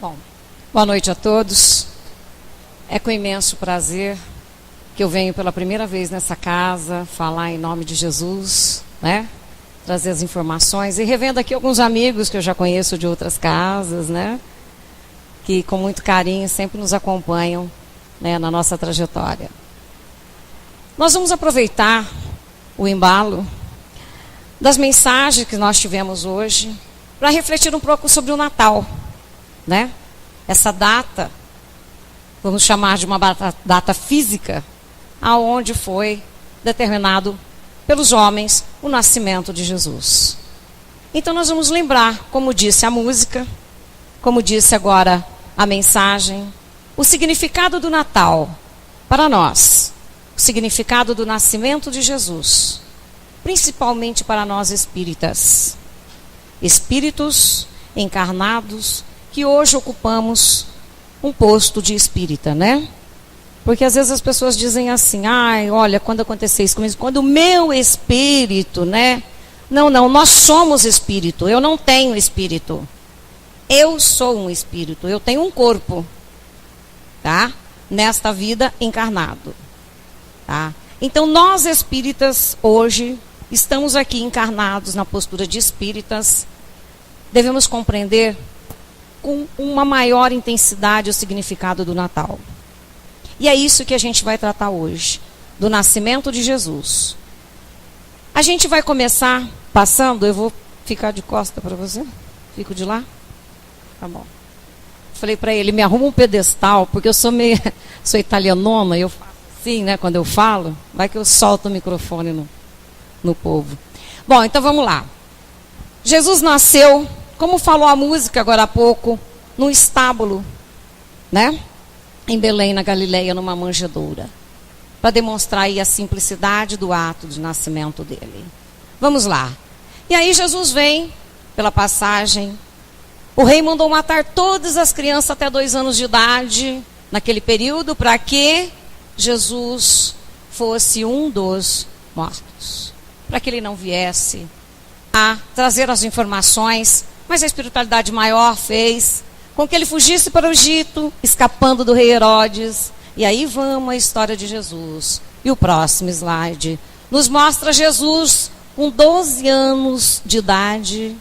Bom, boa noite a todos. É com imenso prazer que eu venho pela primeira vez nessa casa falar em nome de Jesus, né? Trazer as informações e revendo aqui alguns amigos que eu já conheço de outras casas, né? Que com muito carinho sempre nos acompanham, né, na nossa trajetória. Nós vamos aproveitar o embalo das mensagens que nós tivemos hoje para refletir um pouco sobre o Natal, né? Essa data, vamos chamar de uma data física, aonde foi determinado pelos homens o nascimento de Jesus. Então nós vamos lembrar, como disse a música, como disse agora a mensagem, o significado do Natal para nós, o significado do nascimento de Jesus, principalmente para nós espíritas, espíritos encarnados que hoje ocupamos um posto de espírita, né? Porque às vezes as pessoas dizem assim, ai, olha, quando acontecer isso comigo, quando o meu espírito, né? Não, nós somos espírito, eu não tenho espírito. Eu sou um espírito, eu tenho um corpo, tá? Nesta vida encarnado, tá? Então nós espíritas hoje estamos aqui encarnados na postura de espíritas, devemos compreender com uma maior intensidade o significado do Natal. E é isso que a gente vai tratar hoje, do nascimento de Jesus. A gente vai começar passando, eu vou ficar de costa para você? Fico de lá? Tá bom. Falei para ele, me arruma um pedestal, porque eu sou italianona, eu faço assim, né, quando eu falo, vai que eu solto o microfone no povo. Bom, então vamos lá. Jesus nasceu, como falou a música agora há pouco, num estábulo, né? Em Belém, na Galileia, numa manjedoura, para demonstrar aí a simplicidade do ato de nascimento dele. Vamos lá. E aí Jesus vem, pela passagem, o rei mandou matar todas as crianças até 2 anos de idade, naquele período, para que Jesus fosse um dos mortos. Para que ele não viesse a trazer as informações, mas a espiritualidade maior fez com que ele fugisse para o Egito, escapando do rei Herodes. E aí vamos à história de Jesus. E o próximo slide nos mostra Jesus com 12 anos de idade,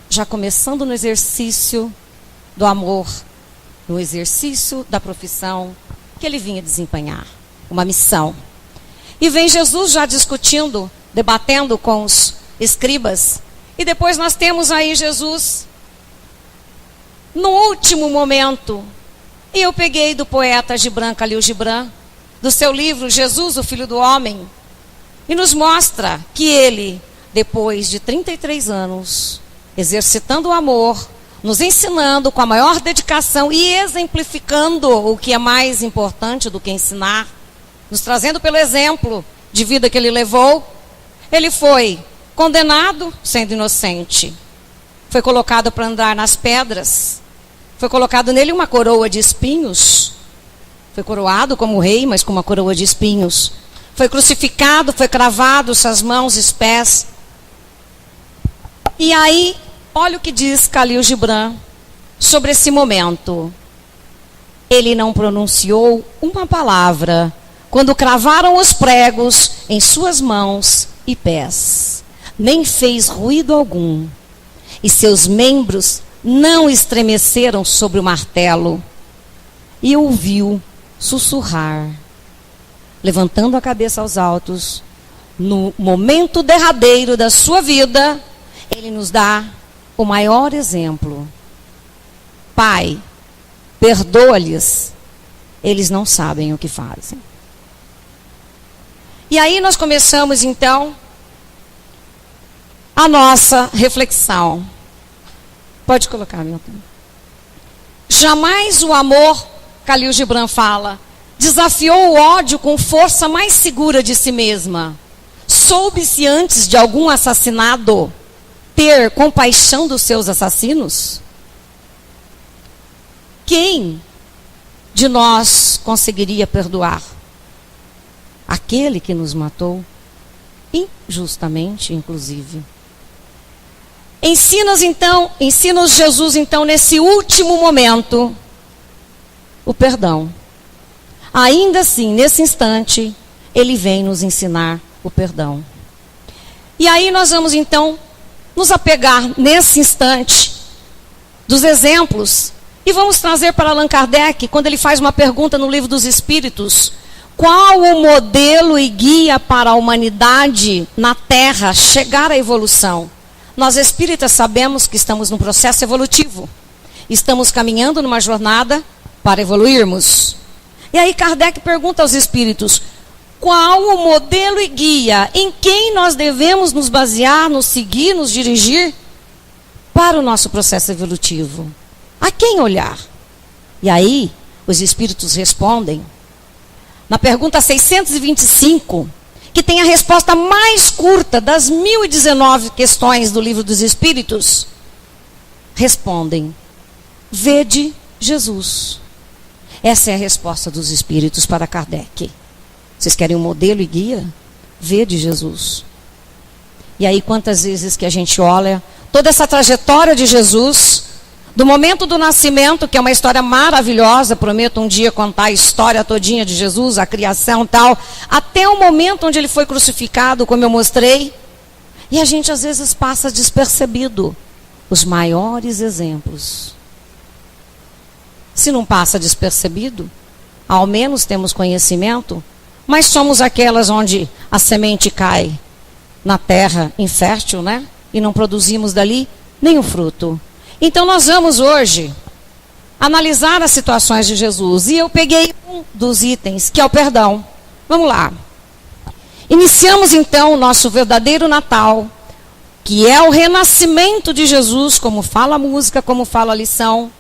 já começando no exercício do amor, no exercício da profissão que ele vinha desempenhar, uma missão. E vem Jesus já discutindo, debatendo com os escribas. E depois nós temos aí Jesus no último momento. E eu peguei do poeta Gibran Khalil Gibran, do seu livro Jesus, o Filho do Homem, e nos mostra que ele, depois de 33 anos, exercitando o amor, nos ensinando com a maior dedicação e exemplificando o que é mais importante do que ensinar, nos trazendo pelo exemplo de vida que ele levou, ele foi condenado sendo inocente, foi colocado para andar nas pedras, foi colocado nele uma coroa de espinhos, foi coroado como rei, mas com uma coroa de espinhos, foi crucificado, foi cravado suas mãos e pés. E aí, olha o que diz Khalil Gibran sobre esse momento. Ele não pronunciou uma palavra quando cravaram os pregos em suas mãos e pés, nem fez ruído algum, e seus membros não estremeceram sobre o martelo, e ouviu sussurrar, levantando a cabeça aos altos, no momento derradeiro da sua vida, ele nos dá o maior exemplo. Pai, perdoa-lhes, eles não sabem o que fazem. E aí nós começamos então a nossa reflexão. Pode colocar, Milton. Jamais o amor, Khalil Gibran fala, desafiou o ódio com força mais segura de si mesma. Soube-se antes de algum assassinado ter compaixão dos seus assassinos? Quem de nós conseguiria perdoar aquele que nos matou? Injustamente, inclusive. ensina-os Jesus então nesse último momento o perdão. Ainda assim, nesse instante, ele vem nos ensinar o perdão. E aí nós vamos então nos apegar nesse instante dos exemplos e vamos trazer para Allan Kardec, quando ele faz uma pergunta no Livro dos Espíritos: qual o modelo e guia para a humanidade na Terra chegar à evolução? Nós espíritas sabemos que estamos num processo evolutivo. Estamos caminhando numa jornada para evoluirmos. E aí Kardec pergunta aos espíritos: qual o modelo e guia em quem nós devemos nos basear, nos seguir, nos dirigir para o nosso processo evolutivo? A quem olhar? E aí os espíritos respondem na pergunta 625, que tem a resposta mais curta das 1019 questões do Livro dos Espíritos. Respondem: vede Jesus. Essa é a resposta dos espíritos para Kardec. Vocês querem um modelo e guia? Vede Jesus. E aí quantas vezes que a gente olha toda essa trajetória de Jesus, do momento do nascimento, que é uma história maravilhosa, prometo um dia contar a história todinha de Jesus, a criação e tal, até o momento onde ele foi crucificado, como eu mostrei, e a gente às vezes passa despercebido os maiores exemplos. Se não passa despercebido, ao menos temos conhecimento, mas somos aquelas onde a semente cai na terra infértil, né? E não produzimos dali nenhum fruto. Então nós vamos hoje analisar as situações de Jesus. E eu peguei um dos itens, que é o perdão. Vamos lá. Iniciamos então o nosso verdadeiro Natal, que é o renascimento de Jesus, como fala a música, como fala a lição,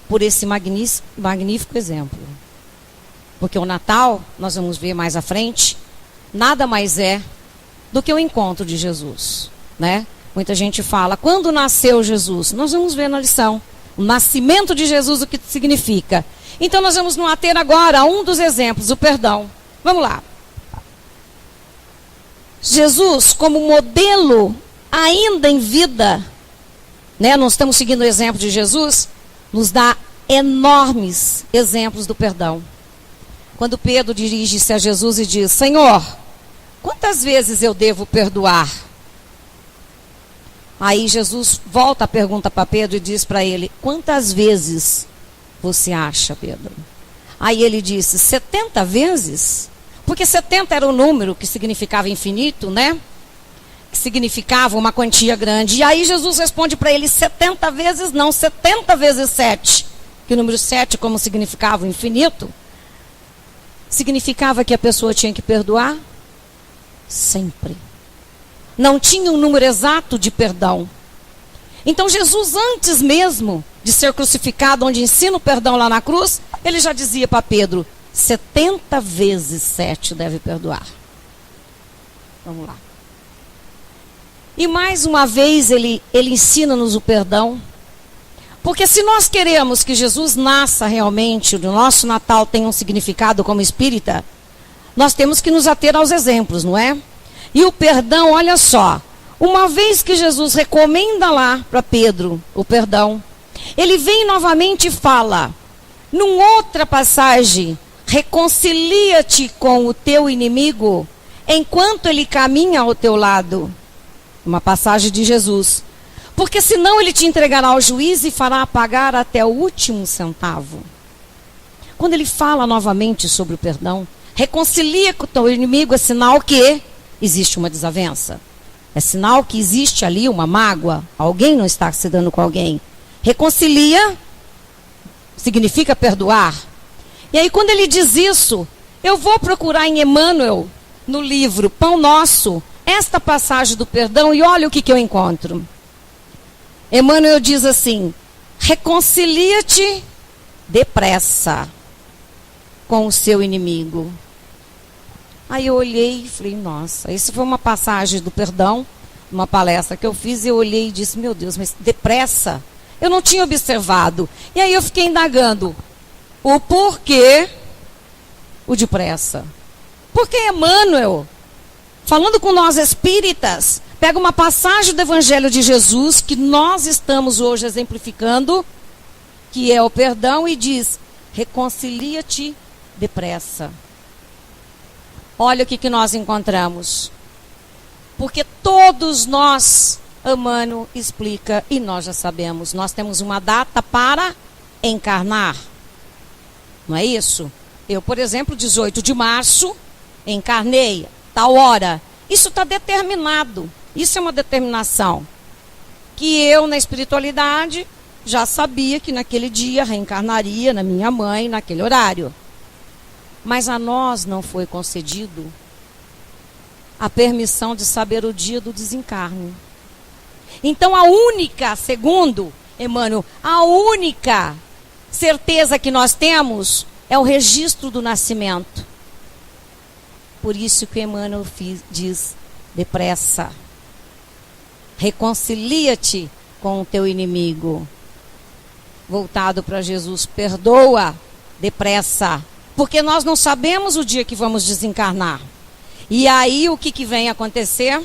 por esse magnífico exemplo. Porque o Natal, nós vamos ver mais à frente, nada mais é do que o encontro de Jesus, né? Muita gente fala: quando nasceu Jesus? Nós vamos ver na lição o nascimento de Jesus, o que significa. Então nós vamos nos ater agora a um dos exemplos, o perdão. Vamos lá. Jesus, como modelo ainda em vida, né? Nós estamos seguindo o exemplo de Jesus, nos dá enormes exemplos do perdão. Quando Pedro dirige-se a Jesus e diz: Senhor, quantas vezes eu devo perdoar? Aí Jesus volta a pergunta para Pedro e diz para ele: quantas vezes você acha, Pedro? Aí ele disse: 70 vezes? Porque 70 era o número que significava infinito, né? Que significava uma quantia grande. E aí Jesus responde para ele: 70 vezes não, 70 vezes 7. Que o número 7, como significava o infinito, significava que a pessoa tinha que perdoar sempre. Não tinha um número exato de perdão. Então Jesus, antes mesmo de ser crucificado, onde ensina o perdão lá na cruz, ele já dizia para Pedro: 70 vezes 7 deve perdoar. Vamos lá. E mais uma vez ele ensina-nos o perdão. Porque se nós queremos que Jesus nasça realmente, o nosso Natal tenha um significado como espírita, nós temos que nos ater aos exemplos, não é? E o perdão, olha só, uma vez que Jesus recomenda lá para Pedro o perdão, ele vem novamente e fala, numa outra passagem: reconcilia-te com o teu inimigo enquanto ele caminha ao teu lado. Uma passagem de Jesus. Porque senão ele te entregará ao juiz e fará pagar até o último centavo. Quando ele fala novamente sobre o perdão, reconcilia com o teu inimigo, é sinal que existe uma desavença. É sinal que existe ali uma mágoa. Alguém não está se dando com alguém. Reconcilia significa perdoar. E aí quando ele diz isso, eu vou procurar em Emmanuel, no livro Pão Nosso, esta passagem do perdão, e olha o que eu encontro. Emmanuel diz assim: reconcilia-te depressa com o seu inimigo. Aí eu olhei e falei: nossa, isso foi uma passagem do perdão, uma palestra que eu fiz, e eu olhei e disse: meu Deus, mas depressa? Eu não tinha observado. E aí eu fiquei indagando o porquê o depressa. Porque Emmanuel, falando com nós espíritas, pega uma passagem do Evangelho de Jesus, que nós estamos hoje exemplificando, que é o perdão, e diz: reconcilia-te depressa. Olha o que nós encontramos. Porque todos nós, Emmanuel explica, e nós já sabemos, nós temos uma data para encarnar. Não é isso? Eu, por exemplo, 18 de março, encarnei, tal hora. Isso está determinado. Isso é uma determinação. Que eu, na espiritualidade, já sabia que naquele dia reencarnaria na minha mãe, naquele horário. Mas a nós não foi concedido a permissão de saber o dia do desencarne. Então a única, segundo Emmanuel, a única certeza que nós temos é o registro do nascimento. Por isso que Emmanuel diz: depressa. Reconcilia-te com o teu inimigo. Voltado para Jesus, perdoa depressa. Porque nós não sabemos o dia que vamos desencarnar. E aí o que vem acontecer?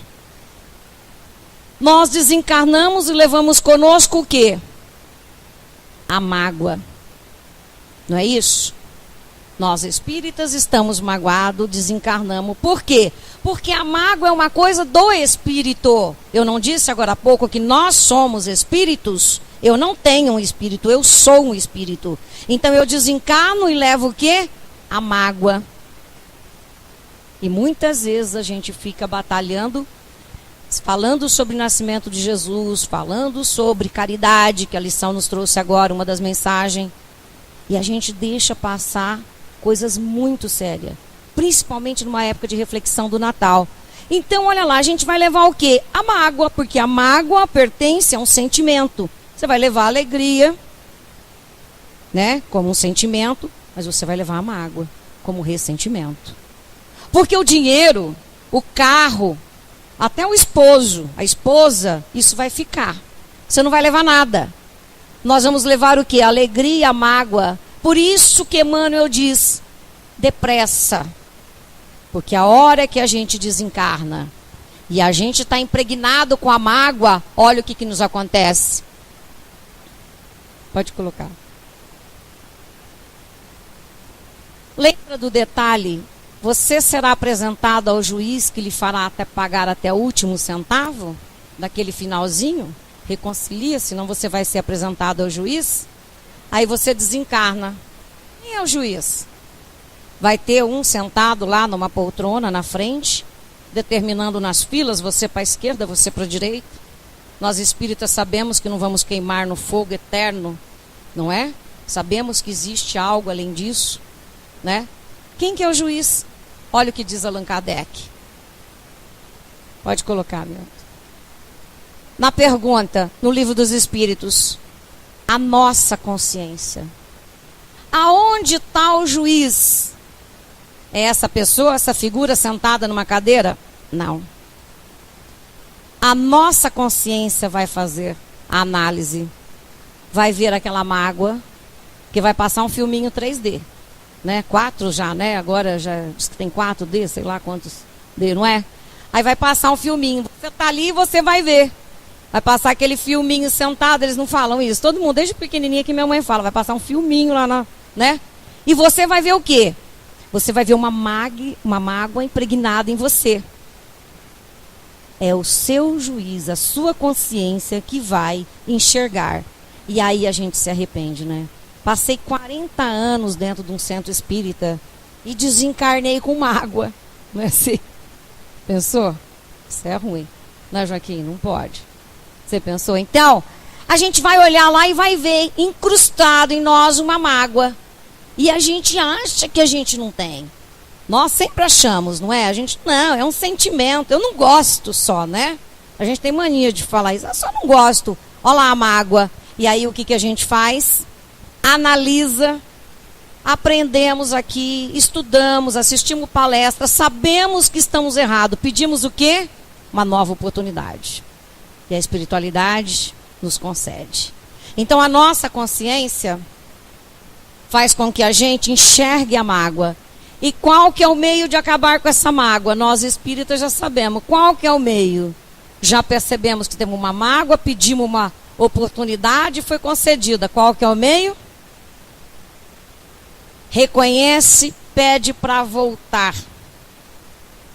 Nós desencarnamos e levamos conosco o quê? A mágoa. Não é isso? Nós espíritas estamos magoados, desencarnamos. Por quê? Porque a mágoa é uma coisa do espírito. Eu não disse agora há pouco que nós somos espíritos? Eu não tenho um espírito, eu sou um espírito. Então eu desencarno e levo o quê? A mágoa. E muitas vezes a gente fica batalhando, falando sobre o nascimento de Jesus, falando sobre caridade, que a lição nos trouxe agora, uma das mensagens. E a gente deixa passar coisas muito sérias, principalmente numa época de reflexão do Natal. Então, olha lá, a gente vai levar o quê? A mágoa, porque a mágoa pertence a um sentimento. Você vai levar a alegria, né, como um sentimento, mas você vai levar a mágoa como ressentimento. Porque o dinheiro, o carro, até o esposo, a esposa, isso vai ficar. Você não vai levar nada. Nós vamos levar o quê? A alegria, a mágoa. Por isso que Emmanuel diz: depressa. Porque a hora que a gente desencarna e a gente está impregnado com a mágoa, olha o que nos acontece. Pode colocar. Lembra do detalhe? Você será apresentado ao juiz que lhe fará até pagar até o último centavo? Daquele finalzinho? Reconcilia, senão você vai ser apresentado ao juiz. Aí você desencarna. Quem é o juiz? Vai ter um sentado lá numa poltrona na frente, determinando nas filas, você para a esquerda, você para a direita. Nós espíritas sabemos que não vamos queimar no fogo eterno, não é? Sabemos que existe algo além disso, né? Quem que é o juiz? Olha o que diz Allan Kardec. Pode colocar, meu. Na pergunta, no Livro dos Espíritos, a nossa consciência. Aonde está o juiz? É essa pessoa, essa figura sentada numa cadeira? Não. A nossa consciência vai fazer a análise. Vai ver aquela mágoa, que vai passar um filminho 3D. Né? 4 já, né? Agora já diz que tem 4D, sei lá quantos D, não é? Aí vai passar um filminho. Você tá ali e você vai ver. Vai passar aquele filminho sentado, eles não falam isso. Todo mundo, desde pequenininha que minha mãe fala, vai passar um filminho lá, né? E você vai ver o quê? Você vai ver uma mágoa impregnada em você. É o seu juiz, a sua consciência que vai enxergar. E aí a gente se arrepende, né? Passei 40 anos dentro de um centro espírita e desencarnei com mágoa. Não é assim? Pensou? Isso é ruim. Não é, Joaquim? Não pode. Você pensou? Então, a gente vai olhar lá e vai ver incrustado em nós uma mágoa. E a gente acha que a gente não tem. Nós sempre achamos, não é? A gente, não, é um sentimento. Eu não gosto só, né? A gente tem mania de falar isso. Eu só não gosto. Olha lá a mágoa. E aí o que a gente faz? Analisa, aprendemos aqui, estudamos, assistimos palestras, sabemos que estamos errados. Pedimos o quê? Uma nova oportunidade. E a espiritualidade nos concede. Então a nossa consciência faz com que a gente enxergue a mágoa. E qual que é o meio de acabar com essa mágoa? Nós espíritas já sabemos. Qual que é o meio? Já percebemos que temos uma mágoa, pedimos uma oportunidade e foi concedida. Qual que é o meio? Reconhece, pede para voltar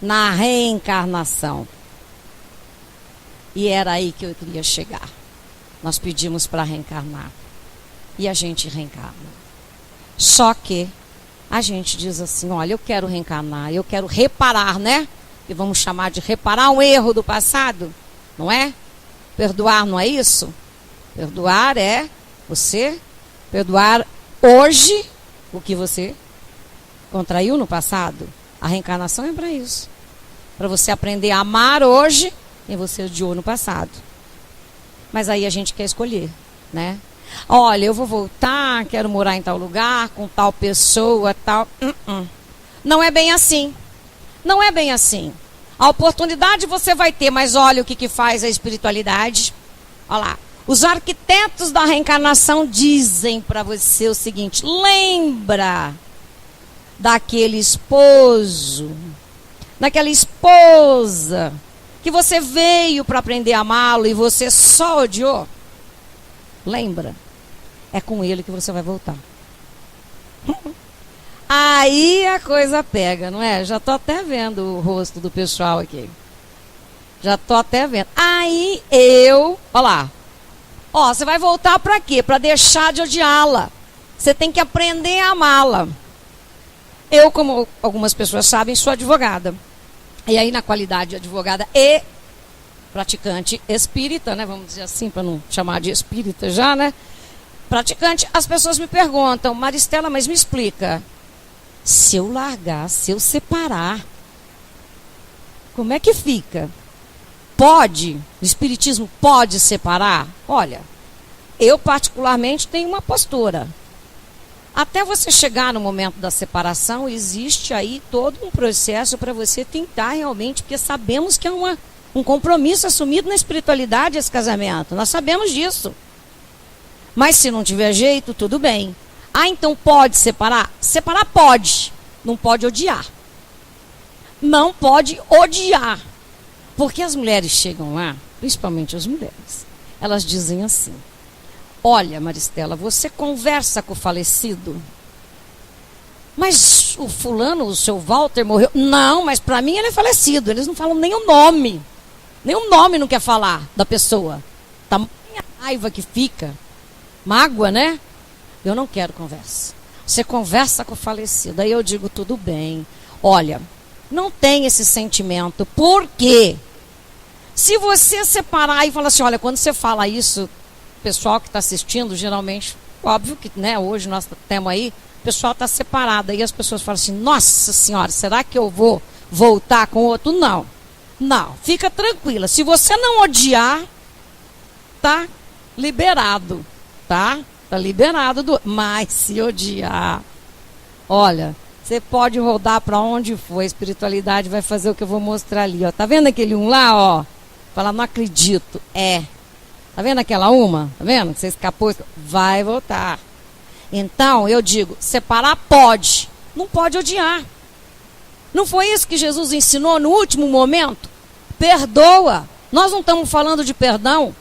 na reencarnação. E era aí que eu queria chegar. Nós pedimos para reencarnar. E a gente reencarna. Só que a gente diz assim, olha, eu quero reencarnar, eu quero reparar, né? E vamos chamar de reparar um erro do passado, não é? Perdoar não é isso? Perdoar é você perdoar hoje o que você contraiu no passado. A reencarnação é para isso. Para você aprender a amar hoje quem você odiou no passado. Mas aí a gente quer escolher, né? Olha, eu vou voltar, quero morar em tal lugar, com tal pessoa, tal. Não é bem assim. Não é bem assim. A oportunidade você vai ter, mas olha o que faz a espiritualidade. Olha lá. Os arquitetos da reencarnação dizem para você o seguinte: lembra daquele esposo, daquela esposa que você veio para aprender a amá-lo e você só odiou? Lembra? É com ele que você vai voltar. Aí a coisa pega, não é? Já tô até vendo o rosto do pessoal aqui. Já tô até vendo. Aí olha lá. Ó, você vai voltar para quê? Para deixar de odiá-la. Você tem que aprender a amá-la. Eu, como algumas pessoas sabem, sou advogada. E aí, na qualidade de advogada e praticante espírita, né? Vamos dizer assim, para não chamar de espírita já, né? Praticante, as pessoas me perguntam, Maristela, mas me explica. Se eu largar, se eu separar, como é que fica? Pode? O espiritismo pode separar? Olha, eu particularmente tenho uma postura. Até você chegar no momento da separação, existe aí todo um processo para você tentar realmente, porque sabemos que é um compromisso assumido na espiritualidade esse casamento. Nós sabemos disso. Mas se não tiver jeito, tudo bem. Ah, então pode separar? Separar pode. Não pode odiar. Não pode odiar. Porque as mulheres chegam lá, principalmente as mulheres, elas dizem assim: olha, Maristela, você conversa com o falecido? Mas o fulano, o seu Walter morreu? Não, mas para mim ele é falecido. Eles não falam nem o nome. Nem o nome não quer falar da pessoa. Tamanha raiva que fica. Mágoa, né? Eu não quero conversa. Você conversa com o falecido. Aí eu digo, tudo bem. Olha, não tem esse sentimento. Por quê? Se você separar e falar assim, olha, quando você fala isso, o pessoal que está assistindo, geralmente, óbvio que, né, hoje nós temos aí, o pessoal está separado. Aí as pessoas falam assim, nossa senhora, será que eu vou voltar com outro? Não. Não, fica tranquila. Se você não odiar, tá liberado, tá? Tá liberado. Mas se odiar, olha, você pode rodar para onde for, a espiritualidade vai fazer o que eu vou mostrar ali, ó. Tá vendo aquele um lá, ó? Fala, não acredito. Tá vendo aquela uma? Tá vendo que você escapou? Vai voltar. Então, eu digo, separar pode, não pode odiar. Não foi isso que Jesus ensinou no último momento? Perdoa. Nós não estamos falando de perdão.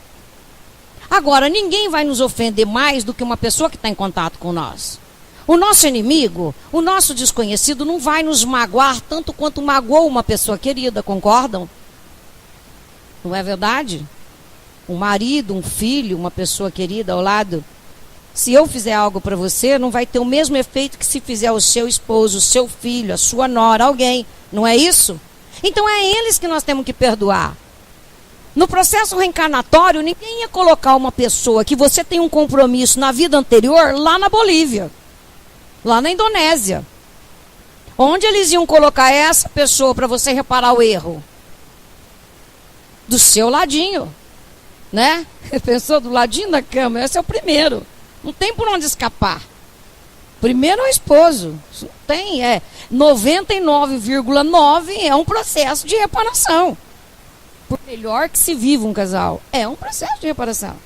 Agora, ninguém vai nos ofender mais do que uma pessoa que está em contato com nós. O nosso inimigo, o nosso desconhecido não vai nos magoar tanto quanto magoou uma pessoa querida, concordam? Não é verdade? Um marido, um filho, uma pessoa querida ao lado. Se eu fizer algo para você, não vai ter o mesmo efeito que se fizer o seu esposo, o seu filho, a sua nora, alguém. Não é isso? Então é eles que nós temos que perdoar. No processo reencarnatório, ninguém ia colocar uma pessoa que você tem um compromisso na vida anterior lá na Bolívia, lá na Indonésia. Onde eles iam colocar essa pessoa para você reparar o erro? Do seu ladinho, né? Pensou do ladinho da cama, esse é o primeiro. Não tem por onde escapar. Primeiro é o esposo. Não tem, 99,9% é um processo de reparação. Por melhor que se viva um casal, é um processo de reparação.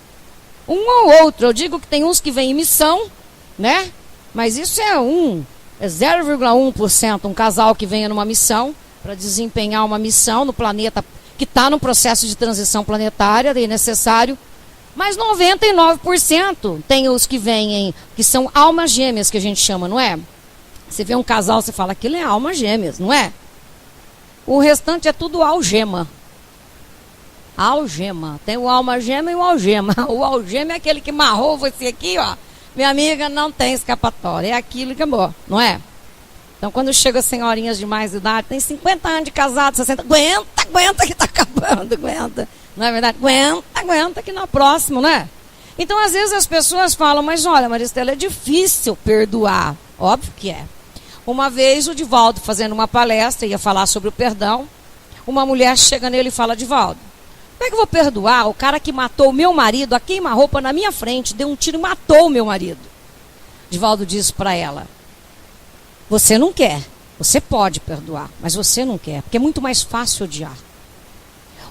Um ou outro, eu digo que tem uns que vêm em missão, né? Mas isso é 0,1% um casal que venha numa missão, para desempenhar uma missão no planeta que está no processo de transição planetária, é necessário, mas 99% tem os que vêm, que são almas gêmeas, que a gente chama, não é? Você vê um casal, você fala, aquilo é alma gêmeas, não é? O restante é tudo algema. Algema. Tem o alma gêmea e o algema. O algema é aquele que marrou você aqui, ó. Minha amiga, não tem escapatória. É aquilo que acabou, não é? Então, quando chega senhorinhas de mais idade, tem 50 anos de casado, 60, aguenta que tá acabando, aguenta. Não é verdade? Aguenta que na próxima, não é? Então, às vezes as pessoas falam, mas olha, Maristela, é difícil perdoar. Óbvio que é. Uma vez o Divaldo, fazendo uma palestra, ia falar sobre o perdão, uma mulher chega nele e fala, Divaldo, como é que eu vou perdoar o cara que matou o meu marido, a queima-roupa na minha frente, deu um tiro e matou o meu marido? Divaldo disse para ela, você não quer, você pode perdoar, mas você não quer, porque é muito mais fácil odiar.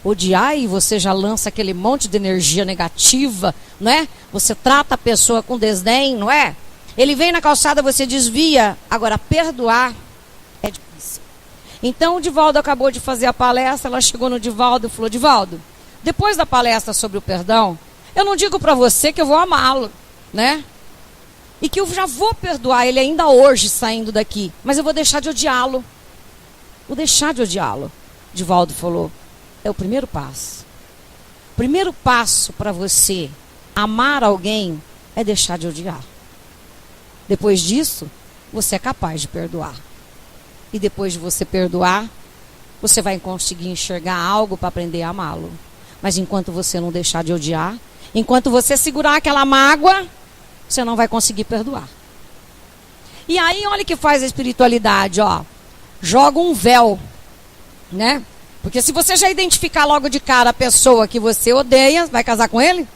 Odiar e você já lança aquele monte de energia negativa, não é? Você trata a pessoa com desdém, não é? Ele vem na calçada, você desvia. Agora, perdoar é difícil. Então, o Divaldo acabou de fazer a palestra, ela chegou no Divaldo e falou, Divaldo, depois da palestra sobre o perdão, eu não digo para você que eu vou amá-lo, né? E que eu já vou perdoar ele ainda hoje, saindo daqui, mas eu vou deixar de odiá-lo. Vou deixar de odiá-lo. Divaldo falou, é o primeiro passo. O primeiro passo para você amar alguém é deixar de odiar. Depois disso, você é capaz de perdoar. E depois de você perdoar, você vai conseguir enxergar algo para aprender a amá-lo. Mas enquanto você não deixar de odiar, enquanto você segurar aquela mágoa, você não vai conseguir perdoar. E aí, olha o que faz a espiritualidade, ó. Joga um véu, né? Porque se você já identificar logo de cara a pessoa que você odeia, vai casar com ele?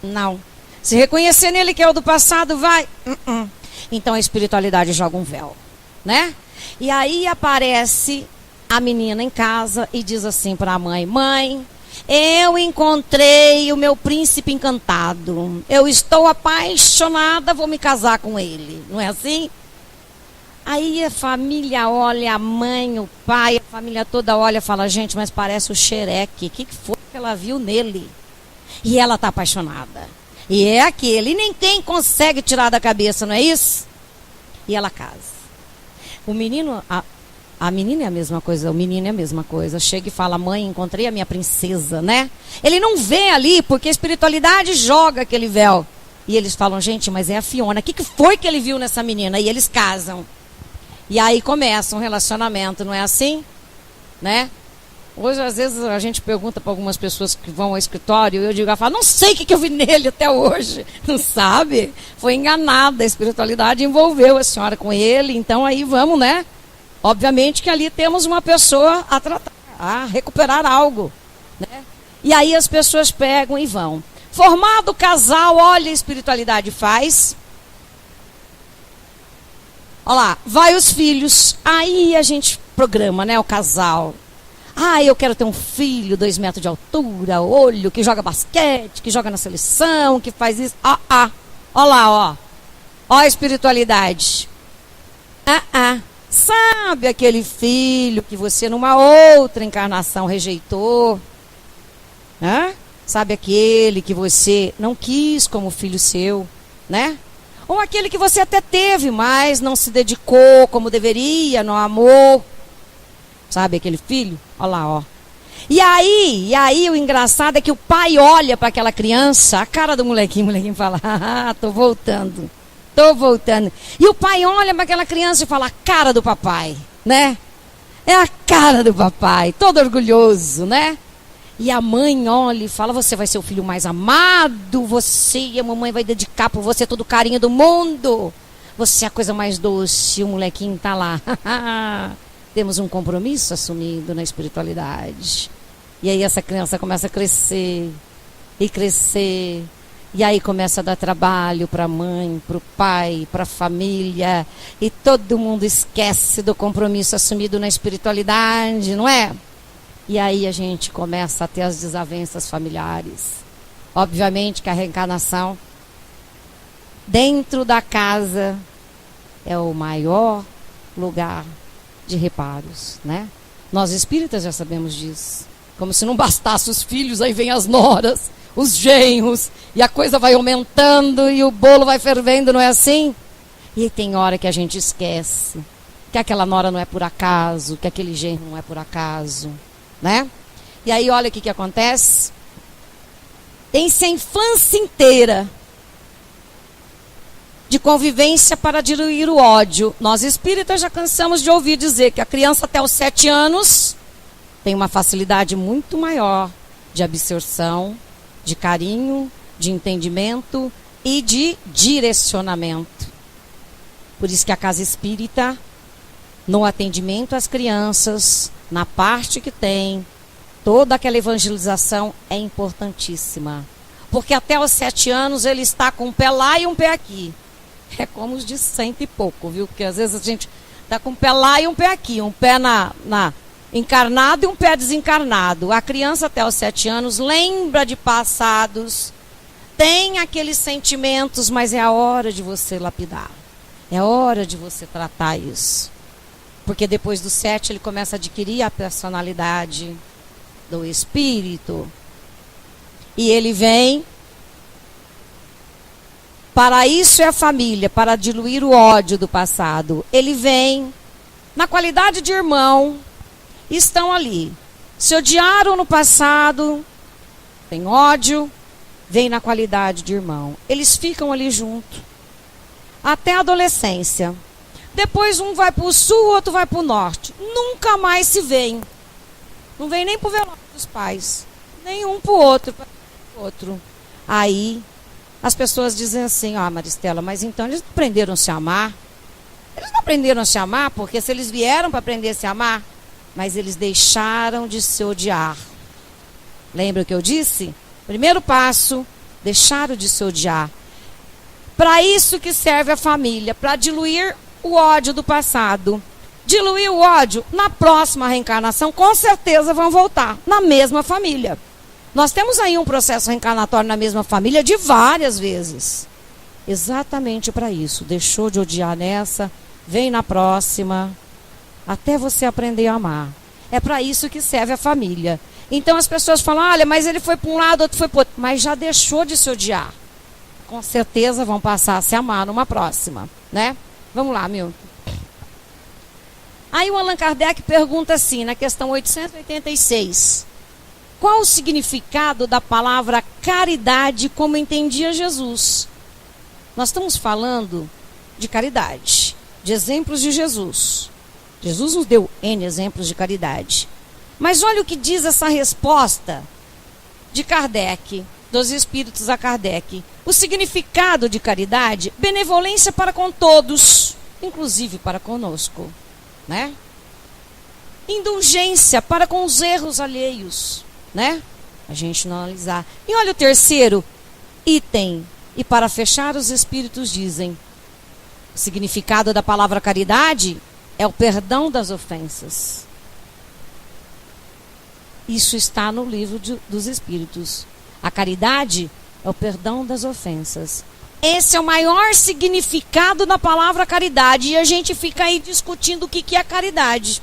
Não. Se reconhecer nele que é o do passado, vai. Então a espiritualidade joga um véu, né? E aí aparece a menina em casa e diz assim para a mãe, mãe, eu encontrei o meu príncipe encantado. Eu estou apaixonada, vou me casar com ele. Não é assim? Aí a família olha, a mãe, o pai, a família toda olha e fala, gente, mas parece o Xereque. O que foi que ela viu nele? E ela está apaixonada. E é aquele, e ninguém consegue tirar da cabeça, não é isso? E ela casa. O menino, a menina é a mesma coisa, o menino é a mesma coisa. Chega e fala, mãe, encontrei a minha princesa, né? Ele não vê ali, porque a espiritualidade joga aquele véu. E eles falam, gente, mas é a Fiona. O que foi que ele viu nessa menina? E eles casam. E aí começa um relacionamento, não é assim? Né? Hoje, às vezes, a gente pergunta para algumas pessoas que vão ao escritório, e eu digo, ela fala, não sei o que eu vi nele até hoje. Não sabe? Foi enganada, a espiritualidade envolveu a senhora com ele, então aí vamos, né? Obviamente que ali temos uma pessoa a tratar, a recuperar algo, né? E aí as pessoas pegam e vão. Formado o casal, olha a espiritualidade faz. Olha lá, vai os filhos, aí a gente programa, né, o casal. Ah, eu quero ter um filho, 2 metros de altura, olho, que joga basquete, que joga na seleção, que faz isso. Olha lá, ó. Ó a espiritualidade. Sabe aquele filho que você numa outra encarnação rejeitou? Sabe aquele que você não quis como filho seu, né? Ou aquele que você até teve, mas não se dedicou como deveria, não amou. Sabe aquele filho? Olha lá, ó. E aí o engraçado é que o pai olha para aquela criança, a cara do molequinho, o molequinho fala, tô voltando. E o pai olha para aquela criança e fala, a cara do papai, né? É a cara do papai, todo orgulhoso, né? E a mãe olha e fala, você vai ser o filho mais amado, você e a mamãe vai dedicar por você todo o carinho do mundo. Você é a coisa mais doce, o molequinho tá lá. Temos um compromisso assumido na espiritualidade. E aí essa criança começa a crescer. E aí começa a dar trabalho para a mãe, para o pai, para a família. E todo mundo esquece do compromisso assumido na espiritualidade, não é? E aí a gente começa a ter as desavenças familiares. Obviamente que a reencarnação dentro da casa é o maior lugar de reparos, né? Nós espíritas já sabemos disso. Como se não bastasse os filhos, aí vem as noras, os genros, e a coisa vai aumentando e o bolo vai fervendo, não é assim? E tem hora que a gente esquece que aquela nora não é por acaso, que aquele genro não é por acaso, né? E aí olha o que acontece. Tem-se a infância inteira de convivência para diluir o ódio. Nós espíritas já cansamos de ouvir dizer que a criança até os 7 anos tem uma facilidade muito maior de absorção, de carinho, de entendimento e de direcionamento. Por isso que a casa espírita, no atendimento às crianças, na parte que tem, toda aquela evangelização é importantíssima. Porque até os 7 anos ele está com um pé lá e um pé aqui. É como os de 100 e pouco, viu? Porque às vezes a gente está com um pé lá e um pé aqui. Um pé encarnado e um pé desencarnado. A criança até os 7 anos lembra de passados, tem aqueles sentimentos, mas é a hora de você lapidar. É hora de você tratar isso. Porque depois dos 7 ele começa a adquirir a personalidade do espírito. E ele vem. Para isso é a família, para diluir o ódio do passado. Ele vem, na qualidade de irmão, estão ali. Se odiaram no passado, tem ódio, vem na qualidade de irmão. Eles ficam ali junto, até a adolescência. Depois um vai para o sul, o outro vai para o norte. Nunca mais se veem. Não vem nem para o velório dos pais. Nem um para o outro. Aí as pessoas dizem assim, Maristela, mas então eles aprenderam a se amar? Eles não aprenderam a se amar, porque se eles vieram para aprender a se amar, mas eles deixaram de se odiar. Lembra o que eu disse? Primeiro passo, deixaram de se odiar. Para isso que serve a família, para diluir o ódio do passado. Diluir o ódio, na próxima reencarnação, com certeza vão voltar na mesma família. Nós temos aí um processo reencarnatório na mesma família de várias vezes. Exatamente para isso. Deixou de odiar nessa, vem na próxima, até você aprender a amar. É para isso que serve a família. Então as pessoas falam, olha, mas ele foi para um lado, outro foi para o outro. Mas já deixou de se odiar. Com certeza vão passar a se amar numa próxima, né? Vamos lá, Milton. Aí o Allan Kardec pergunta assim, na questão 886. Qual o significado da palavra caridade como entendia Jesus? Nós estamos falando de caridade, de exemplos de Jesus. Jesus nos deu N exemplos de caridade. Mas olha o que diz essa resposta de Kardec, dos espíritos a Kardec. O significado de caridade, benevolência para com todos, inclusive para conosco, né? Indulgência para com os erros alheios, né? A gente não analisar. E olha o terceiro item. E para fechar, os espíritos dizem: o significado da palavra caridade é o perdão das ofensas. Isso está no livro dos espíritos. A caridade é o perdão das ofensas. Esse é o maior significado da palavra caridade. E a gente fica aí discutindo o que é caridade.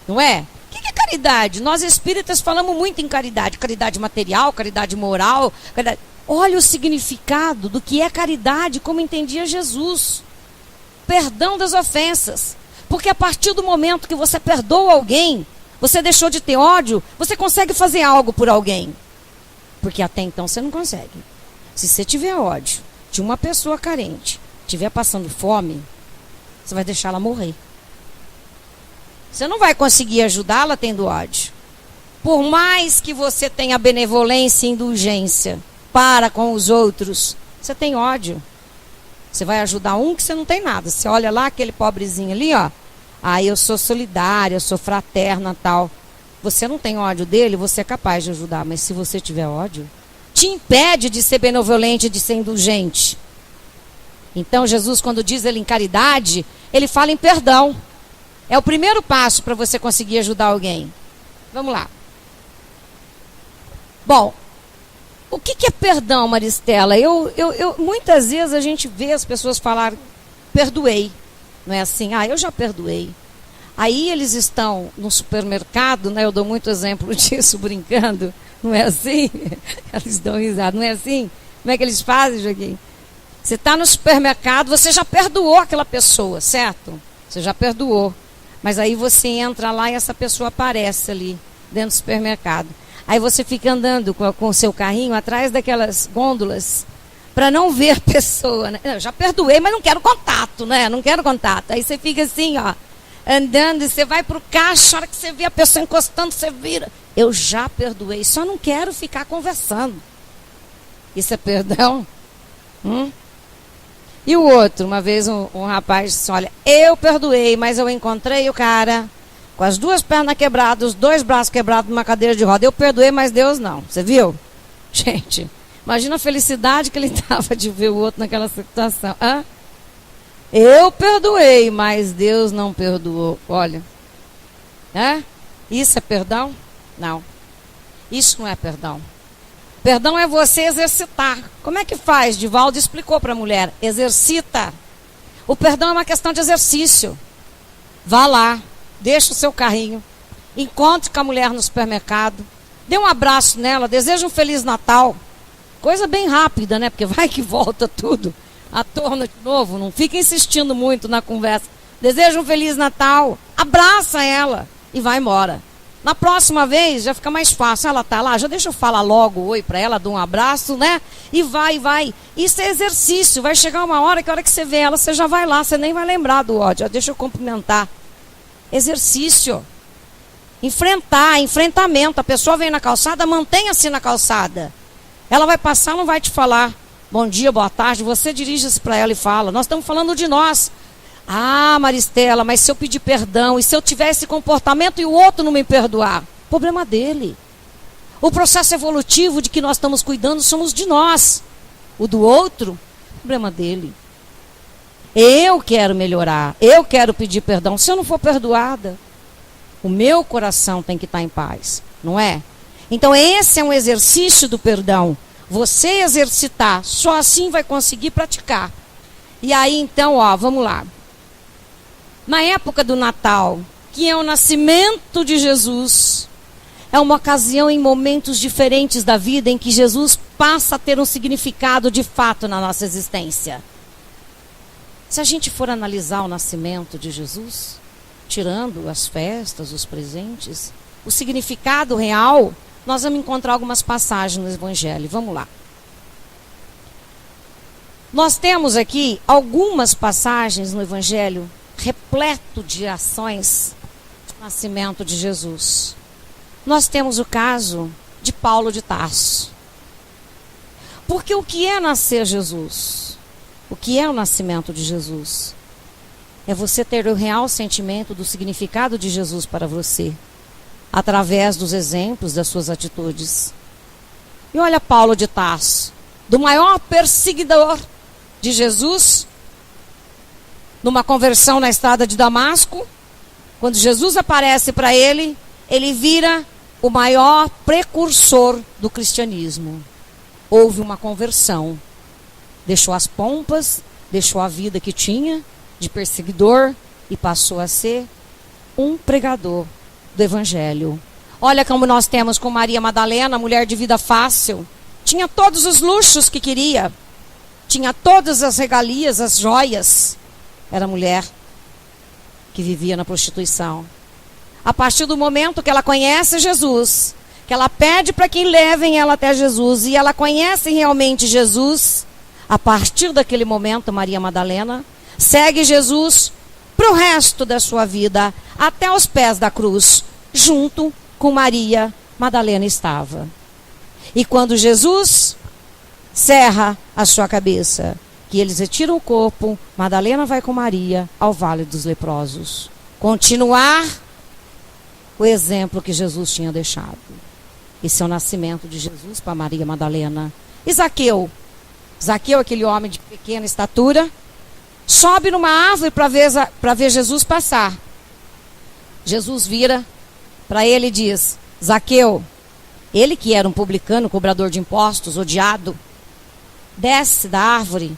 Não é? O que é caridade? Nós espíritas falamos muito em caridade. Caridade material, caridade moral. Caridade... Olha o significado do que é caridade, como entendia Jesus. Perdão das ofensas. Porque a partir do momento que você perdoa alguém, você deixou de ter ódio, você consegue fazer algo por alguém. Porque até então você não consegue. Se você tiver ódio de uma pessoa carente, estiver passando fome, você vai deixar ela morrer. Você não vai conseguir ajudá-la tendo ódio. Por mais que você tenha benevolência e indulgência para com os outros, você tem ódio. Você vai ajudar um que você não tem nada. Você olha lá aquele pobrezinho ali, ó. Ah, eu sou solidária, eu sou fraterna, tal. Você não tem ódio dele, você é capaz de ajudar. Mas se você tiver ódio, te impede de ser benevolente, de ser indulgente. Então Jesus, quando diz ele em caridade, ele fala em perdão. É o primeiro passo para você conseguir ajudar alguém. Vamos lá. Bom, o que é perdão, Maristela? Muitas vezes a gente vê as pessoas falar, perdoei. Não é assim, eu já perdoei. Aí eles estão no supermercado, né? Eu dou muito exemplo disso brincando. Não é assim? Eles dão risada. Não é assim? Como é que eles fazem, Joaquim? Você está no supermercado, você já perdoou aquela pessoa, certo? Você já perdoou. Mas aí você entra lá e essa pessoa aparece ali, dentro do supermercado. Aí você fica andando com o seu carrinho atrás daquelas gôndolas para não ver a pessoa, né? Eu já perdoei, mas não quero contato, né? Não quero contato. Aí você fica assim, ó, andando, e você vai pro caixa, a hora que você vê a pessoa encostando, você vira. Eu já perdoei, só não quero ficar conversando. Isso é perdão? E o outro, uma vez um rapaz disse, olha, eu perdoei, mas eu encontrei o cara com as 2 pernas quebradas, os 2 braços quebrados numa cadeira de roda. Eu perdoei, mas Deus não. Você viu? Gente, imagina a felicidade que ele estava de ver o outro naquela situação. Eu perdoei, mas Deus não perdoou. Olha, isso é perdão? Não. Isso não é perdão. Perdão é você exercitar. Como é que faz? Divaldo explicou para a mulher. Exercita. O perdão é uma questão de exercício. Vá lá, deixa o seu carrinho, encontre com a mulher no supermercado, dê um abraço nela, deseja um Feliz Natal. Coisa bem rápida, né? Porque vai que volta tudo à tona de novo. Não fica insistindo muito na conversa. Deseja um Feliz Natal, abraça ela e vai embora. Na próxima vez já fica mais fácil. Ela tá lá, já deixa eu falar logo oi para ela, dou um abraço, né? E vai. Isso é exercício. Vai chegar uma hora que a hora que você vê ela, você já vai lá, você nem vai lembrar do ódio. Já deixa eu cumprimentar. Exercício. Enfrentamento. A pessoa vem na calçada, mantenha-se na calçada. Ela vai passar, não vai te falar bom dia, boa tarde. Você dirige-se para ela e fala. Nós estamos falando de nós. Ah, Maristela, mas se eu pedir perdão e se eu tiver esse comportamento e o outro não me perdoar? Problema dele. O processo evolutivo de que nós estamos cuidando somos de nós. O do outro, problema dele. Eu quero melhorar, eu quero pedir perdão. Se eu não for perdoada, o meu coração tem que estar em paz, não é? Então esse é um exercício do perdão. Você exercitar, só assim vai conseguir praticar. E aí então, vamos lá. Na época do Natal, que é o nascimento de Jesus, é uma ocasião em momentos diferentes da vida em que Jesus passa a ter um significado de fato na nossa existência. Se a gente for analisar o nascimento de Jesus, tirando as festas, os presentes, o significado real, nós vamos encontrar algumas passagens no Evangelho. Vamos lá. Nós temos aqui algumas passagens no Evangelho repleto de ações do nascimento de Jesus. Nós temos o caso de Paulo de Tarso. Porque o que é nascer Jesus? O que é o nascimento de Jesus? É você ter o real sentimento do significado de Jesus para você, através dos exemplos das suas atitudes. E olha Paulo de Tarso, do maior perseguidor de Jesus, numa conversão na estrada de Damasco, quando Jesus aparece para ele, ele vira o maior precursor do cristianismo. Houve uma conversão. Deixou as pompas, deixou a vida que tinha de perseguidor e passou a ser um pregador do Evangelho. Olha como nós temos com Maria Madalena, mulher de vida fácil. Tinha todos os luxos que queria. Tinha todas as regalias, as joias. Era mulher que vivia na prostituição. A partir do momento que ela conhece Jesus, que ela pede para que levem ela até Jesus, e ela conhece realmente Jesus, a partir daquele momento, Maria Madalena segue Jesus para o resto da sua vida, até os pés da cruz, junto com Maria Madalena estava. E quando Jesus cerra a sua cabeça, que eles retiram o corpo, Madalena vai com Maria ao Vale dos Leprosos. Continuar o exemplo que Jesus tinha deixado. Esse é o nascimento de Jesus para Maria Madalena. E Zaqueu, aquele homem de pequena estatura, sobe numa árvore para ver Jesus passar. Jesus vira para ele e diz: Zaqueu, ele que era um publicano, cobrador de impostos, odiado, desce da árvore.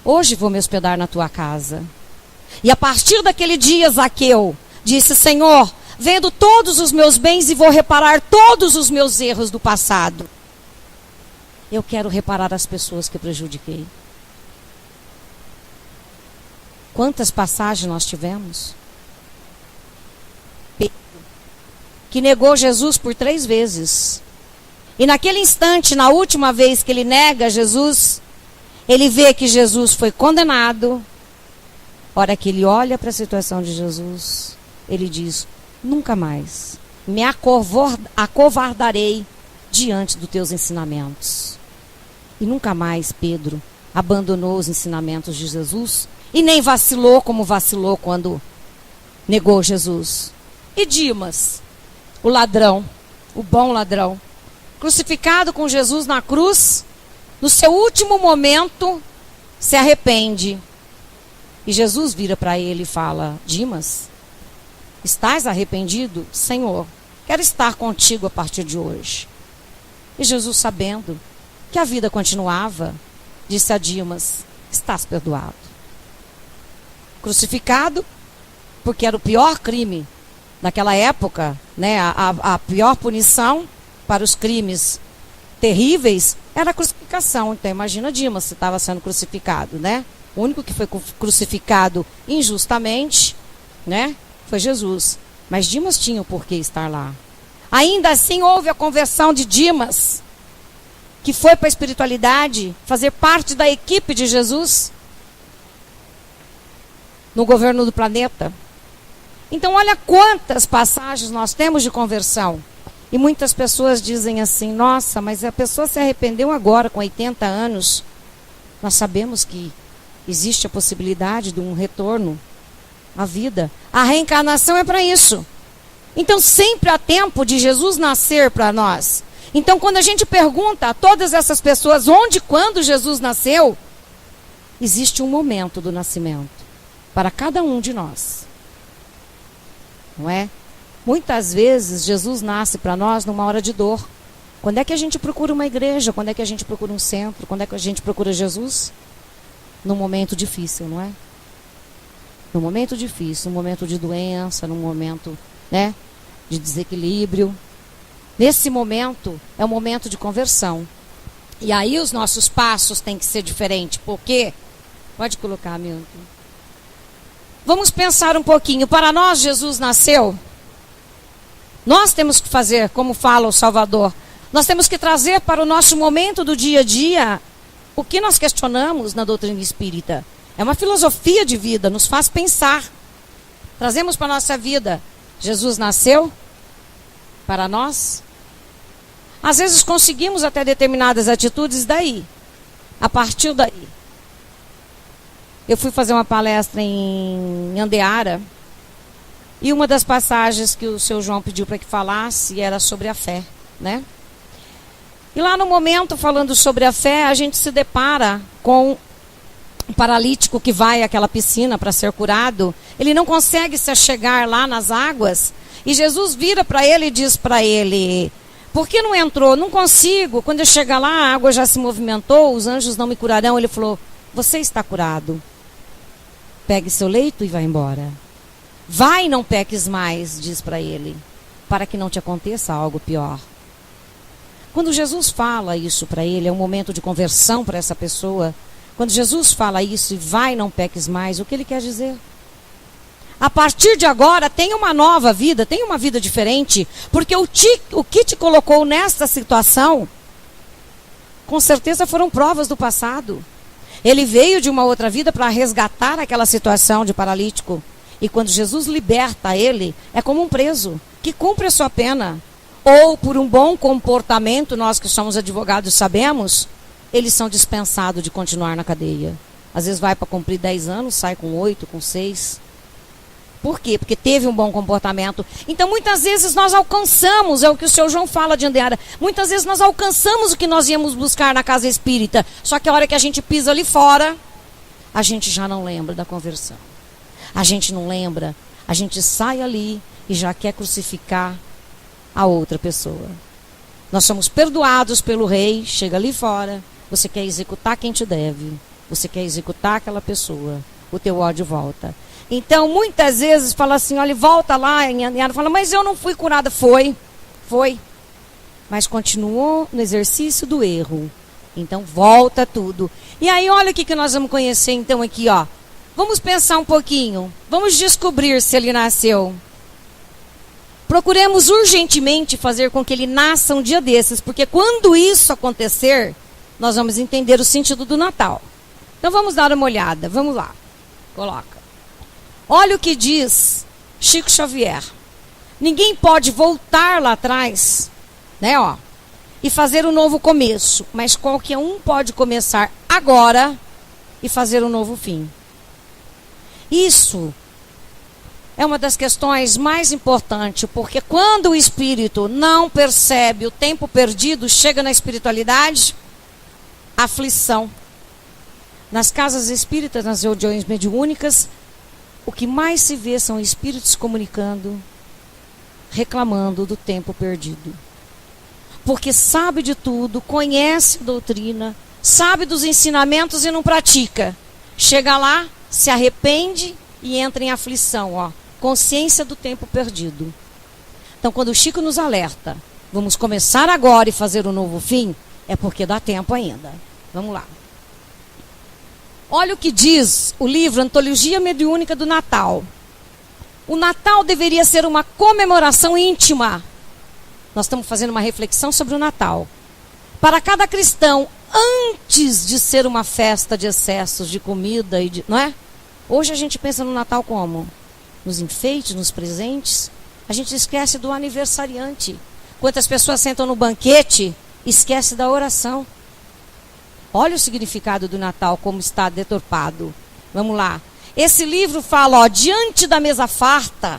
Hoje vou me hospedar na tua casa. E a partir daquele dia, Zaqueu disse: Senhor, vendo todos os meus bens e vou reparar todos os meus erros do passado. Eu quero reparar as pessoas que prejudiquei. Quantas passagens nós tivemos? Pedro, que negou Jesus por 3 vezes. E naquele instante, na última vez que ele nega Jesus, ele vê que Jesus foi condenado. Hora que ele olha para a situação de Jesus, ele diz: nunca mais me acovardarei diante dos teus ensinamentos. E nunca mais Pedro abandonou os ensinamentos de Jesus e nem vacilou como vacilou quando negou Jesus. E Dimas, o ladrão, o bom ladrão, crucificado com Jesus na cruz, no seu último momento, se arrepende. E Jesus vira para ele e fala: Dimas, estás arrependido? Senhor, quero estar contigo a partir de hoje. E Jesus, sabendo que a vida continuava, disse a Dimas: estás perdoado. Crucificado, porque era o pior crime naquela época, né? A pior punição para os crimes terríveis era a crucificação. Então imagina Dimas se estava sendo crucificado, né? O único que foi crucificado injustamente, né, foi Jesus. Mas Dimas tinha o porquê estar lá. Ainda assim houve a conversão de Dimas, que foi para a espiritualidade, fazer parte da equipe de Jesus no governo do planeta. Então olha quantas passagens nós temos de conversão. E muitas pessoas dizem assim: nossa, mas a pessoa se arrependeu agora com 80 anos. Nós sabemos que existe a possibilidade de um retorno à vida. A reencarnação é para isso. Então sempre há tempo de Jesus nascer para nós. Então quando a gente pergunta a todas essas pessoas onde e quando Jesus nasceu, existe um momento do nascimento para cada um de nós. Não é? Muitas vezes Jesus nasce para nós numa hora de dor. Quando é que a gente procura uma igreja? Quando é que a gente procura um centro? Quando é que a gente procura Jesus? Num momento difícil, não é? Num momento difícil, num momento de doença, num momento, né, de desequilíbrio. Nesse momento é um momento de conversão. E aí os nossos passos têm que ser diferentes. Por quê? Pode colocar, Milton. Vamos pensar um pouquinho. Para nós, Jesus nasceu. Nós temos que fazer, como fala o Salvador, nós temos que trazer para o nosso momento do dia a dia o que nós questionamos na doutrina espírita. É uma filosofia de vida, nos faz pensar. Trazemos para a nossa vida. Jesus nasceu para nós. Às vezes conseguimos até determinadas atitudes daí. A partir daí. Eu fui fazer uma palestra em Andeara. E uma das passagens que o seu João pediu para que falasse era sobre a fé, né? E lá no momento, falando sobre a fé, a gente se depara com um paralítico que vai àquela piscina para ser curado. Ele não consegue se achegar lá nas águas. E Jesus vira para ele e diz para ele: por que não entrou? Não consigo. Quando eu chegar lá, a água já se movimentou, os anjos não me curarão. Ele falou: você está curado. Pegue seu leito e vá embora. Vai e não peques mais, diz para ele, para que não te aconteça algo pior. Quando Jesus fala isso para ele, é um momento de conversão para essa pessoa. Quando Jesus fala isso e vai e não peques mais, o que ele quer dizer? A partir de agora, tenha uma nova vida, tenha uma vida diferente, porque o que te colocou nesta situação, com certeza foram provas do passado. Ele veio de uma outra vida para resgatar aquela situação de paralítico. E quando Jesus liberta ele, é como um preso que cumpre a sua pena. Ou por um bom comportamento, nós que somos advogados sabemos, eles são dispensados de continuar na cadeia. Às vezes vai para cumprir 10 anos, sai com 8, com 6. Por quê? Porque teve um bom comportamento. Então muitas vezes nós alcançamos, é o que o seu João fala de Andeara, muitas vezes nós alcançamos o que nós íamos buscar na casa espírita. Só que a hora que a gente pisa ali fora, a gente já não lembra da conversão. A gente não lembra, a gente sai ali e já quer crucificar a outra pessoa. Nós somos perdoados pelo rei, chega ali fora, você quer executar quem te deve, você quer executar aquela pessoa, o teu ódio volta. Então, muitas vezes, fala assim, olha, volta lá, e ela fala, mas eu não fui curada. Foi. Mas continuou no exercício do erro. Então, volta tudo. E aí, olha o que nós vamos conhecer, então, aqui, ó. Vamos pensar um pouquinho. Vamos descobrir se ele nasceu. Procuremos urgentemente fazer com que ele nasça um dia desses, porque quando isso acontecer, nós vamos entender o sentido do Natal. Então, vamos dar uma olhada. Vamos lá. Coloca. Olha o que diz Chico Xavier. Ninguém pode voltar lá atrás, né, ó, e fazer um novo começo, mas qualquer um pode começar agora e fazer um novo fim. Isso é uma das questões mais importantes, porque quando o espírito não percebe o tempo perdido, chega na espiritualidade, aflição. Nas casas espíritas, nas reuniões mediúnicas, o que mais se vê são espíritos comunicando, reclamando do tempo perdido. Porque sabe de tudo, conhece a doutrina, sabe dos ensinamentos e não pratica. Chega lá, se arrepende e entra em aflição, ó. Consciência do tempo perdido. Então, quando o Chico nos alerta, vamos começar agora e fazer um novo fim, é porque dá tempo ainda. Vamos lá. Olha o que diz o livro Antologia Mediúnica do Natal. O Natal deveria ser uma comemoração íntima. Nós estamos fazendo uma reflexão sobre o Natal. Para cada cristão, antes de ser uma festa de excessos de comida, não é? Hoje a gente pensa no Natal como? Nos enfeites, nos presentes. A gente esquece do aniversariante. Quantas pessoas sentam no banquete, esquece da oração. Olha o significado do Natal, como está deturpado. Vamos lá. Esse livro fala, ó, diante da mesa farta,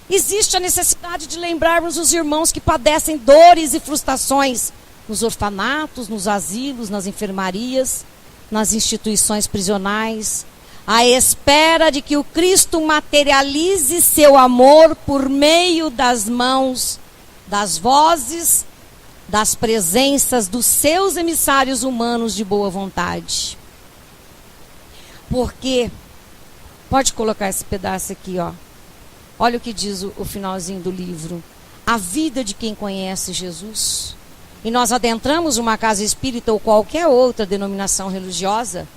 existe a necessidade de lembrarmos os irmãos que padecem dores e frustrações nos orfanatos, nos asilos, nas enfermarias, nas instituições prisionais, à espera de que o Cristo materialize seu amor por meio das mãos, das vozes, das presenças dos seus emissários humanos de boa vontade. Porque, pode colocar esse pedaço aqui, ó. Olha o que diz o finalzinho do livro. A vida de quem conhece Jesus. E nós adentramos uma casa espírita ou qualquer outra denominação religiosa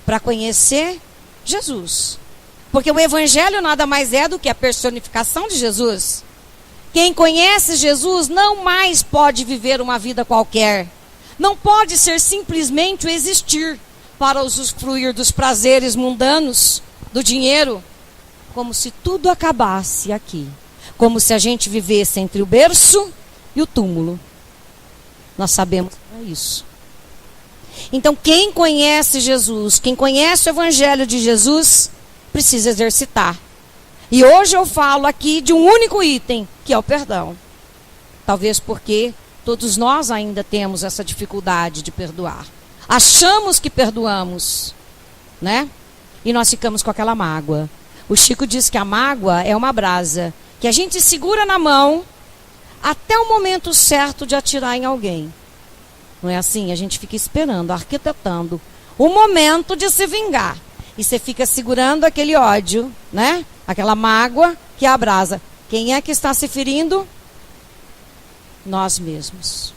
para conhecer Jesus. Porque o evangelho nada mais é do que a personificação de Jesus. Quem conhece Jesus não mais pode viver uma vida qualquer. Não pode ser simplesmente o existir para usufruir dos prazeres mundanos, do dinheiro, como se tudo acabasse aqui. Como se a gente vivesse entre o berço e o túmulo. Nós sabemos que é isso. Então, quem conhece Jesus, quem conhece o evangelho de Jesus, precisa exercitar. E hoje eu falo aqui de um único item, que é o perdão. Talvez porque todos nós ainda temos essa dificuldade de perdoar. Achamos que perdoamos, né? E nós ficamos com aquela mágoa. O Chico diz que a mágoa é uma brasa, que a gente segura na mão até o momento certo de atirar em alguém. Não é assim? A gente fica esperando, arquitetando o momento de se vingar. E você fica segurando aquele ódio, né? Aquela mágoa que abrasa. Quem é que está se ferindo? Nós mesmos.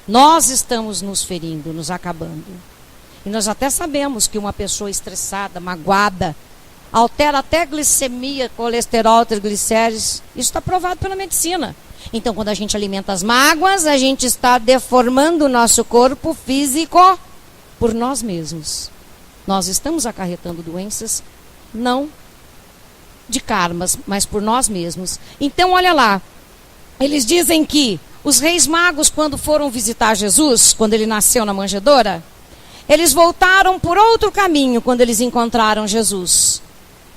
Nós estamos nos ferindo, nos acabando. E nós até sabemos que uma pessoa estressada, magoada, altera até glicemia, colesterol, triglicérides. Isso está provado pela medicina. Então, quando a gente alimenta as mágoas, a gente está deformando o nosso corpo físico por nós mesmos. Nós estamos acarretando doenças, não de karmas, mas por nós mesmos. Então, olha lá. Eles dizem que os reis magos, quando foram visitar Jesus, quando ele nasceu na manjedoura, eles voltaram por outro caminho quando eles encontraram Jesus.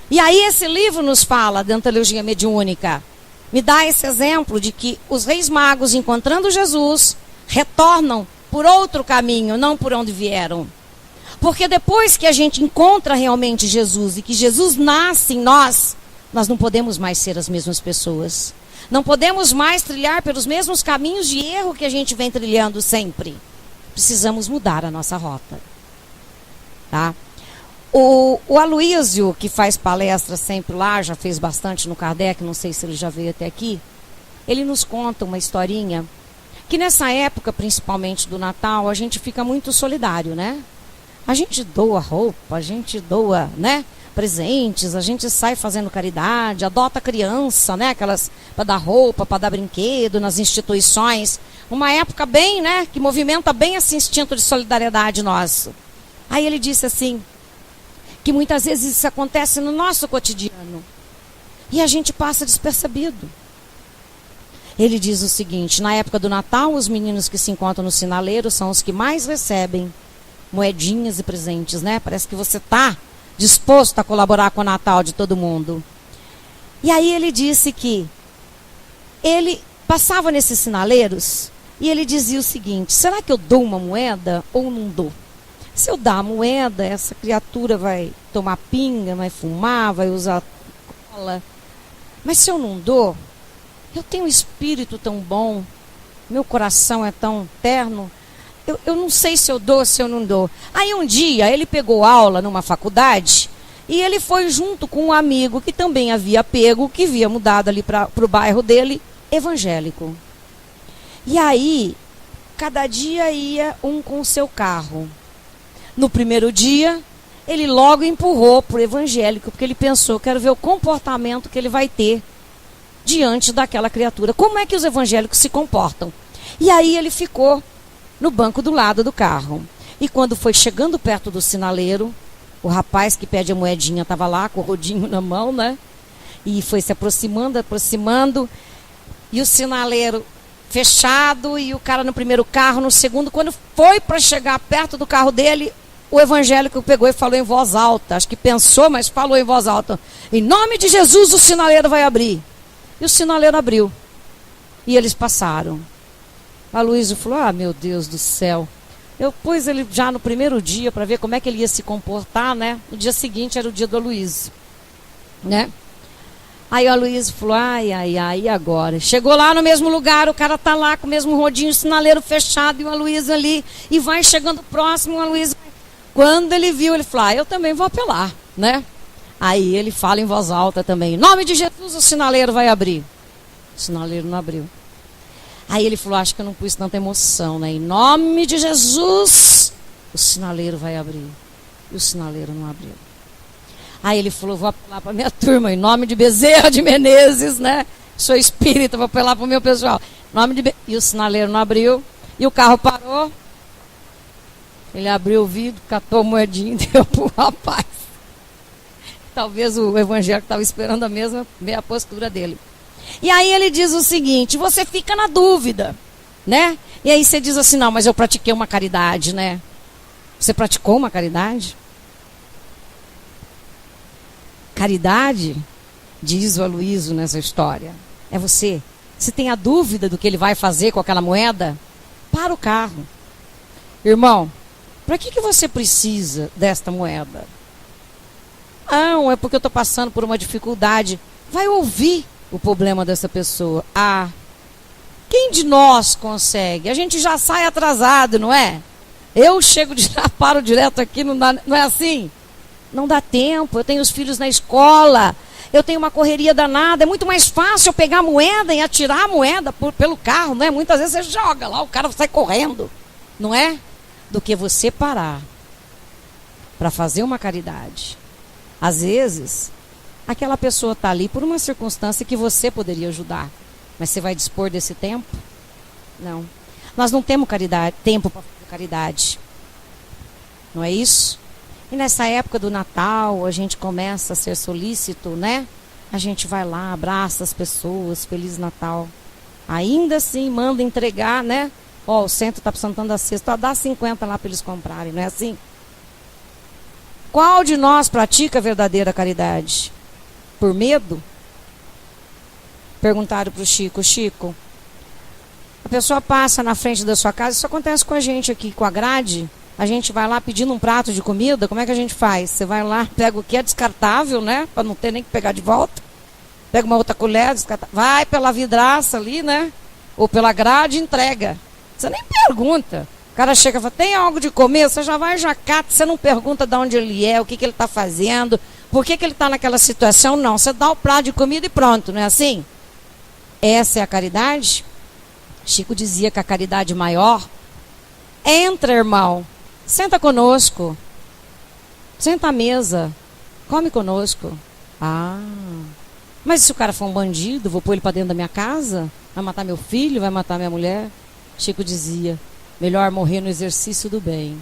E aí esse livro nos fala da antologia mediúnica. Me dá esse exemplo de que os reis magos, encontrando Jesus, retornam por outro caminho, não por onde vieram. Porque depois que a gente encontra realmente Jesus e que Jesus nasce em nós, nós não podemos mais ser as mesmas pessoas. Não podemos mais trilhar pelos mesmos caminhos de erro que a gente vem trilhando sempre. Precisamos mudar a nossa rota. Tá? O Aloísio, que faz palestra sempre lá, já fez bastante no Kardec, não sei se ele já veio até aqui, ele nos conta uma historinha, que nessa época, principalmente do Natal, a gente fica muito solidário, né? A gente doa roupa, a gente doa, né, presentes, a gente sai fazendo caridade, adota criança, né, aquelas para dar roupa, para dar brinquedo nas instituições. Uma época bem, né, que movimenta bem esse instinto de solidariedade nosso. Aí ele disse assim, que muitas vezes isso acontece no nosso cotidiano e a gente passa despercebido. Ele diz o seguinte, na época do Natal, os meninos que se encontram no sinaleiro são os que mais recebem moedinhas e presentes, né? Parece que você está disposto a colaborar com o Natal de todo mundo. E aí ele disse que ele passava nesses sinaleiros e ele dizia o seguinte, será que eu dou uma moeda ou não dou? Se eu dar a moeda, essa criatura vai tomar pinga, vai fumar, vai usar cola. Mas se eu não dou, eu tenho um espírito tão bom, meu coração é tão terno, eu não sei se eu dou, se eu não dou. Aí um dia ele pegou aula numa faculdade e ele foi junto com um amigo que também havia pego, que havia mudado ali para o bairro dele, evangélico. E aí, cada dia ia um com o seu carro. No primeiro dia, ele logo empurrou para o evangélico, porque ele pensou, quero ver o comportamento que ele vai ter diante daquela criatura. Como é que os evangélicos se comportam? E aí ele ficou no banco do lado do carro. E quando foi chegando perto do sinaleiro, o rapaz que pede a moedinha estava lá com o rodinho na mão, né? E foi se aproximando, e o sinaleiro fechado, e o cara no primeiro carro, no segundo. Quando foi para chegar perto do carro dele, o evangélico pegou e falou em voz alta, acho que pensou, mas falou em voz alta, em nome de Jesus o sinaleiro vai abrir. E o sinaleiro abriu. E eles passaram. A Aloísio falou, ah, meu Deus do céu. Eu pus ele já no primeiro dia para ver como é que ele ia se comportar, né? No dia seguinte era o dia do Aloísio, né? Aí o Aloísio falou, ai, e agora? Chegou lá no mesmo lugar, o cara tá lá com o mesmo rodinho, o sinaleiro fechado, e o Aloísio ali, e vai chegando próximo, o Aloísio. Quando ele viu, ele falou, eu também vou apelar, né? Aí ele fala em voz alta também, em nome de Jesus o sinaleiro vai abrir. O sinaleiro não abriu. Aí ele falou, acho que eu não pus tanta emoção, né? Em nome de Jesus, o sinaleiro vai abrir. E o sinaleiro não abriu. Aí ele falou, vou apelar para minha turma, em nome de Bezerra de Menezes, né? Sou espírita, vou apelar para o meu pessoal. E o sinaleiro não abriu. E o carro parou. Ele abriu o vidro, catou a moedinha e deu para o rapaz. Talvez o evangélico estava esperando a mesma postura dele. E aí ele diz o seguinte, você fica na dúvida, né? E aí você diz assim, não, mas eu pratiquei uma caridade, né? Você praticou uma caridade? Caridade, diz o Aloísio nessa história, é você. Se tem a dúvida do que ele vai fazer com aquela moeda, para o carro. Irmão, para que você precisa desta moeda? Não, é porque eu estou passando por uma dificuldade. Vai ouvir o problema dessa pessoa. Ah, quem de nós consegue? A gente já sai atrasado, não é? Eu chego paro direto aqui, não é assim? Não dá tempo, eu tenho os filhos na escola, eu tenho uma correria danada, é muito mais fácil eu pegar a moeda e atirar a moeda pelo carro, não é? Muitas vezes você joga lá, o cara sai correndo, não é? Do que você parar para fazer uma caridade. Às vezes, aquela pessoa está ali por uma circunstância que você poderia ajudar. Mas você vai dispor desse tempo? Não. Nós não temos tempo para fazer caridade. Não é isso? E nessa época do Natal, a gente começa a ser solícito, né? A gente vai lá, abraça as pessoas, Feliz Natal. Ainda assim, manda entregar, né? Ó, o centro está precisando da cesta, dá 50 lá para eles comprarem, não é assim? Qual de nós pratica a verdadeira caridade? Por medo? Perguntaram para o Chico, Chico, a pessoa passa na frente da sua casa, isso acontece com a gente aqui, com a grade, a gente vai lá pedindo um prato de comida, como é que a gente faz? Você vai lá, pega o que é descartável, né, para não ter nem que pegar de volta, pega uma outra colher, vai pela vidraça ali, né, ou pela grade e entrega. Você nem pergunta. cara chega e fala, tem algo de comer? Você já vai, já cata, você não pergunta de onde ele é, o que ele está fazendo, por que ele está naquela situação, não. Você dá o prato de comida e pronto, não é assim? Essa é a caridade? Chico dizia que a caridade maior, entra, irmão, senta conosco, senta à mesa, come conosco. Ah, mas se o cara for um bandido, vou pôr ele para dentro da minha casa? Vai matar meu filho, vai matar minha mulher? Chico dizia, melhor morrer no exercício do bem.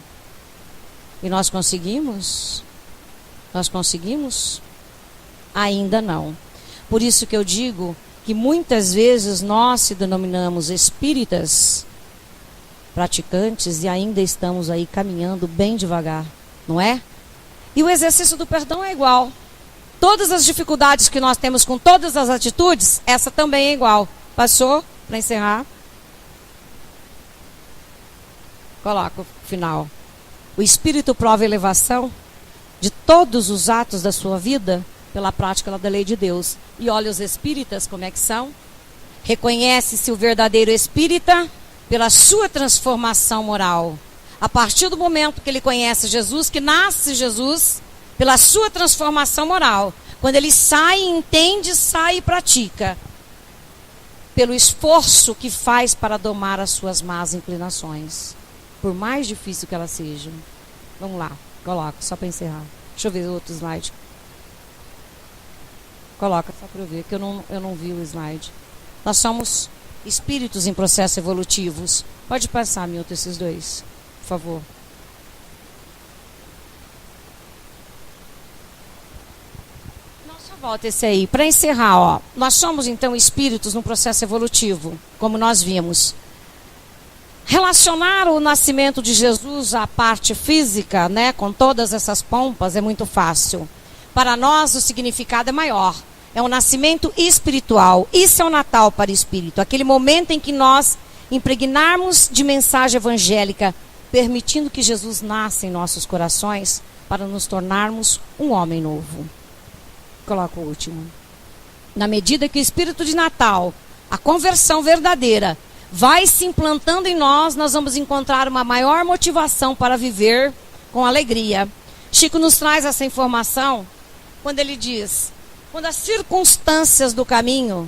E nós conseguimos? Nós conseguimos? Ainda não. Por isso que eu digo que muitas vezes nós se denominamos espíritas praticantes e ainda estamos aí caminhando bem devagar, não é? E o exercício do perdão é igual. Todas as dificuldades que nós temos com todas as atitudes, essa também é igual. Passou? Para encerrar. Coloca o final. O Espírito prova a elevação de todos os atos da sua vida pela prática da lei de Deus. E olha os espíritas como é que são. Reconhece-se o verdadeiro espírita pela sua transformação moral. A partir do momento que ele conhece Jesus, que nasce Jesus, pela sua transformação moral. Quando ele sai, entende, sai e pratica. Pelo esforço que faz para domar as suas más inclinações. Por mais difícil que elas sejam. Vamos lá, coloca, só para encerrar. Deixa eu ver outro slide. Coloca, só para eu ver, que eu não vi o slide. Nós somos espíritos em processos evolutivos. Pode passar, Milton, esses dois, por favor. Volta esse aí. Para encerrar, ó, nós somos então espíritos no processo evolutivo, como nós vimos. Relacionar o nascimento de Jesus à parte física, né, com todas essas pompas, é muito fácil. Para nós o significado é maior. É um nascimento espiritual. Isso é o Natal para o espírito. Aquele momento em que nós impregnarmos de mensagem evangélica, permitindo que Jesus nasça em nossos corações para nos tornarmos um homem novo. Coloca o último. Na medida que o espírito de Natal, a conversão verdadeira, vai se implantando em nós, nós vamos encontrar uma maior motivação para viver com alegria. Chico nos traz essa informação quando ele diz, quando as circunstâncias do caminho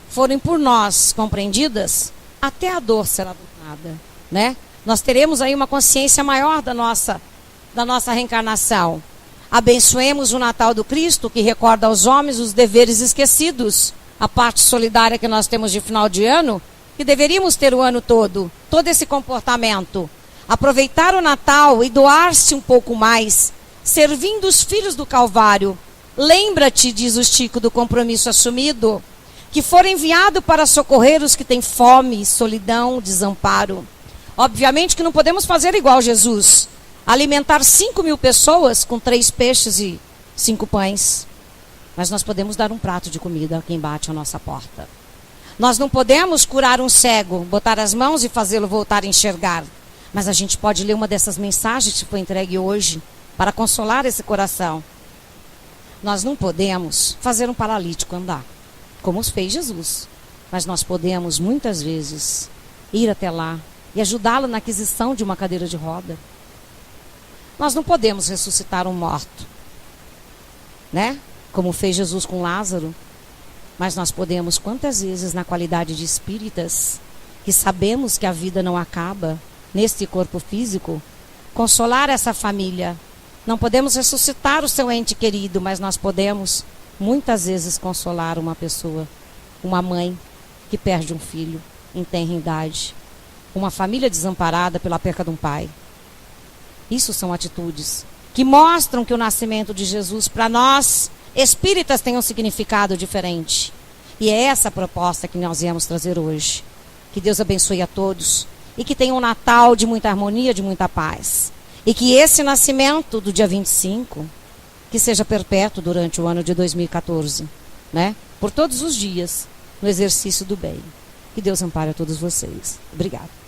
forem por nós compreendidas, até a dor será dominada, né? Nós teremos aí uma consciência maior da nossa reencarnação. Abençoemos o Natal do Cristo, que recorda aos homens os deveres esquecidos, a parte solidária que nós temos de final de ano, que deveríamos ter o ano todo esse comportamento. Aproveitar o Natal e doar-se um pouco mais, servindo os filhos do Calvário. Lembra-te, diz o Chico, do compromisso assumido, que for enviado para socorrer os que têm fome, solidão, desamparo. Obviamente que não podemos fazer igual Jesus, alimentar 5.000 pessoas com 3 peixes e 5 pães. Mas nós podemos dar um prato de comida a quem bate a nossa porta. Nós não podemos curar um cego, botar as mãos e fazê-lo voltar a enxergar. Mas a gente pode ler uma dessas mensagens que foi entregue hoje para consolar esse coração. Nós não podemos fazer um paralítico andar, como fez Jesus. Mas nós podemos, muitas vezes, ir até lá e ajudá-lo na aquisição de uma cadeira de roda. Nós não podemos ressuscitar um morto, né? Como fez Jesus com Lázaro. Mas nós podemos, quantas vezes, na qualidade de espíritas, que sabemos que a vida não acaba neste corpo físico, consolar essa família. Não podemos ressuscitar o seu ente querido, mas nós podemos, muitas vezes, consolar uma pessoa, uma mãe que perde um filho em tenra idade, uma família desamparada pela perca de um pai. Isso são atitudes que mostram que o nascimento de Jesus, para nós, espíritas, tem um significado diferente. E é essa a proposta que nós viemos trazer hoje. Que Deus abençoe a todos e que tenha um Natal de muita harmonia, de muita paz. E que esse nascimento do dia 25, que seja perpétuo durante o ano de 2014, né? Por todos os dias, no exercício do bem. Que Deus ampare a todos vocês. Obrigada.